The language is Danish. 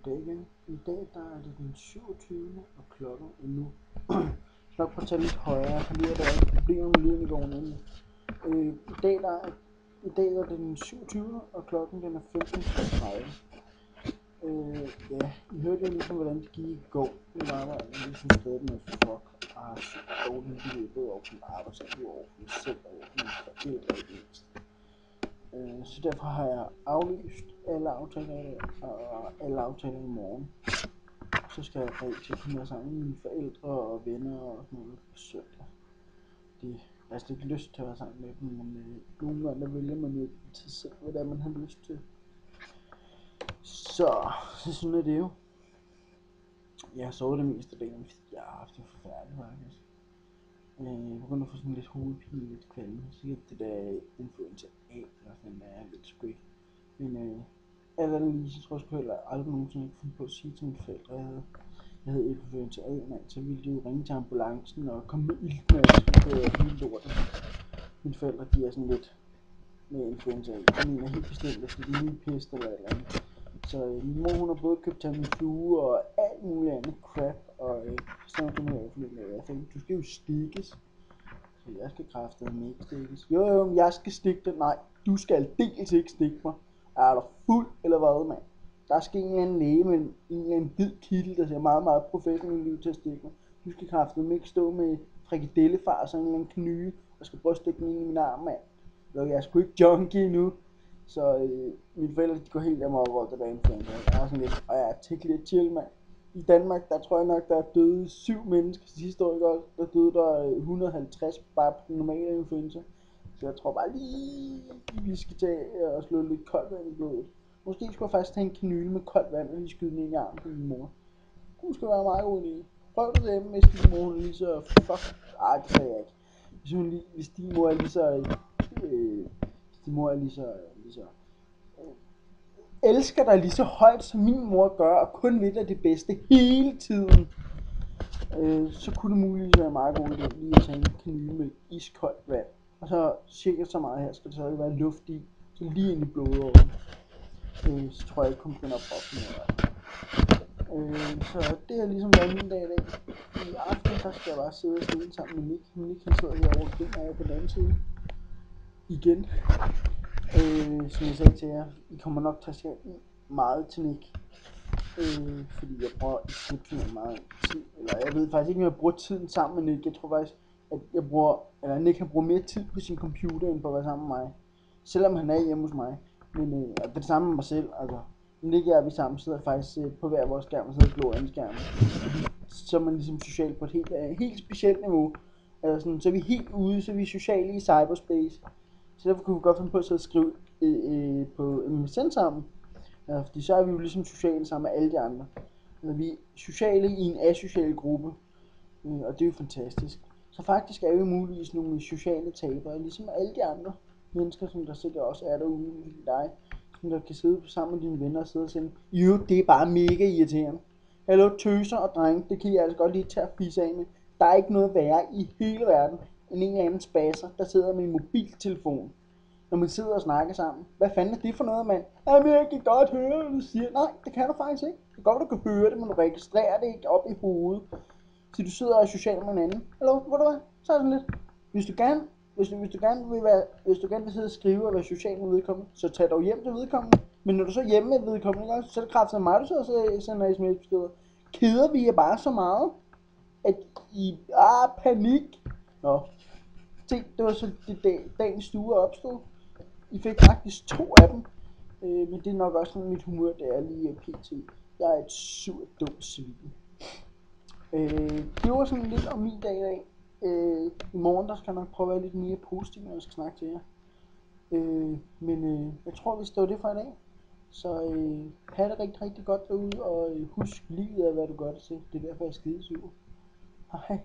Goddag igen. I dag der er det den 27. og klokken er nu. Nok på at tage lidt højere, fordi der er problemer med lyden i går nemlig. I dag er det den 27. og klokken den er 15:30. Ja, I hørte jo ligesom hvordan det gik i går. Det var arbejde, jeg ligesom stadig med fuck. Og har sygt dårligt liv både over min arbejdsliv og over mig selv og over mine forældre ikke mindst. Så derfor har jeg aflyst alle aftaler i dag og alle aftaler i morgen. Så skal jeg rigtig komme være sammen med mine forældre og venner og sådan noget på søndag. Jeg har slet ikke lyst til at være sammen med dem, men nogle gange der vælger man jo til selv, hvad man har lyst til. Så sådan er det jo. Jeg har sovet det meste af dagen, fordi jeg har haft det forfærdeligt faktisk. Jeg begynder at få sådan lidt hovedpine, lidt kvalme. Sikkert det der influenza A, eller sådan der er lidt sgu ikke. Men alt andet lige, så tror jeg sgu heller aldrig nogensinde ikke finde på at sige til mine forældre, jeg havde influenza A, mand. Så ville de jo ringe til ambulancen og komme med iltmaske på hele lortet. Mine forældre, de er sådan lidt med influenza A. De mener helt bestemt, at det er en ny pest eller et eller andet. Så min mor, hun har både købt Tamiflu og alt muligt andet crap, og så er hun med, jeg tænkte, du skal jo stikkes. Så jeg skal kraftedeme ikke stikkes. Jo, jeg skal stikke dig. Nej, du skal dels ikke stikke mig. Er du fuld eller hvad, mand? Der skal en eller anden læge med en eller anden hvid kittel, der ser meget, meget professionelt ud til at stikke mig. Du skal kraftedeme ikke stå med frikadellefar og sådan en eller anden knyge, og skal prøve at stikke den ind i min arm, mand. Jo, jeg er sgu ikke junkie endnu. Så mine forældre, de går helt amok over det der influenza. Jeg er sådan lidt, og jeg er tækkelig lidt chill, mand. I Danmark, der tror jeg nok, der er døde 7 mennesker sidste år, ikke også? Der døde der 150 bare på den normale influenza. Så jeg tror bare lige, vi skal tage og slå lidt koldt vand i blodet. Måske skulle jeg faktisk tage en kanyle med koldt vand, og lige skyde den ind i armen på min mor. Det skulle være meget god idé. Prøv det hjemme, hvis din mor er lige så det sagde jeg ikke. Hvis din mor er lige så elsker dig lige så højt som min mor gør, og kun ved dig det bedste hele tiden, så kunne det muligvis være meget god idé lige at tage en kanyle med iskoldt vand. Og så cirka så meget her skal det så være luft i, så lige ind i blodåren. Så tror jeg ikke, hun begynder at proppe noget. Så det er ligesom været min dag i dag. I aften der skal jeg bare sidde og stille sammen med Nick. Nick han sidder herovre og griner over på den anden side. Igen. Som jeg sagde til jer, I kommer nok til at se meget til Nick. Fordi jeg bruger ikke meget tid. Eller jeg ved faktisk ikke, om jeg bruger tiden sammen med Nick. Jeg tror faktisk, at Nick har brugt mere tid på sin computer, end på at være sammen med mig. Selvom han er hjemme hos mig. Men det er det samme med mig selv. Altså, Nick og jeg, vi sammen sidder faktisk på hver vores skærm og sidder og glor ind i skærmen. Så er man ligesom social på et helt specielt niveau. Altså sådan, så er vi helt ude, så er vi sociale i cyberspace. Så derfor kunne vi godt finde på at sidde og skrive på MSN sammen. Ja, fordi så er vi jo ligesom sociale sammen med alle de andre. Altså, vi er sociale i en asocial gruppe. Og det er jo fantastisk. Så faktisk er vi muligvis nogle sociale tabere, ligesom alle de andre mennesker, som der sikkert også er derude i dig. Som der kan sidde sammen med dine venner og sidde og sige, jo, det er bare mega irriterende. Hallo tøser og drenge, det kan I altså godt lige tage at fisse af med. Der er ikke noget værre i hele verden end en eller anden spasser, der sidder med en mobiltelefon, når man sidder og snakker sammen. Hvad fanden er det for noget, mand? Jamen, jeg kan godt høre, hvad du siger. Nej, det kan du faktisk ikke. Det kan godt, du kan høre det, men du registrerer det ikke op i hovedet. Så du sidder og er social med en anden. Hallo, hvor du er? Så er sådan lidt. Hvis du gerne vil sidde og skrive og være social med vedkommende, så tag dog hjem til vedkommende. Men når du så er hjemme med vedkommende, så er det kraftigt mig, du så sender sms-beskeder. Keder vi jer bare så meget, at I panik. Nå, se, det var så det dagens stue opstod. I fik faktisk 2 af dem. Men det er nok også sådan mit humør, det er lige pt. Jeg er et surt dumt svin. Det var sådan lidt om min dag i dag. I morgen der skal jeg nok prøve at være lidt mere positiv, når jeg skal snakke til jer. Men jeg tror vi står det for i dag. Så have det rigtig, rigtig godt derude, og husk livet af hvad du gør det til. Det er derfor jeg er skidesur. Hej.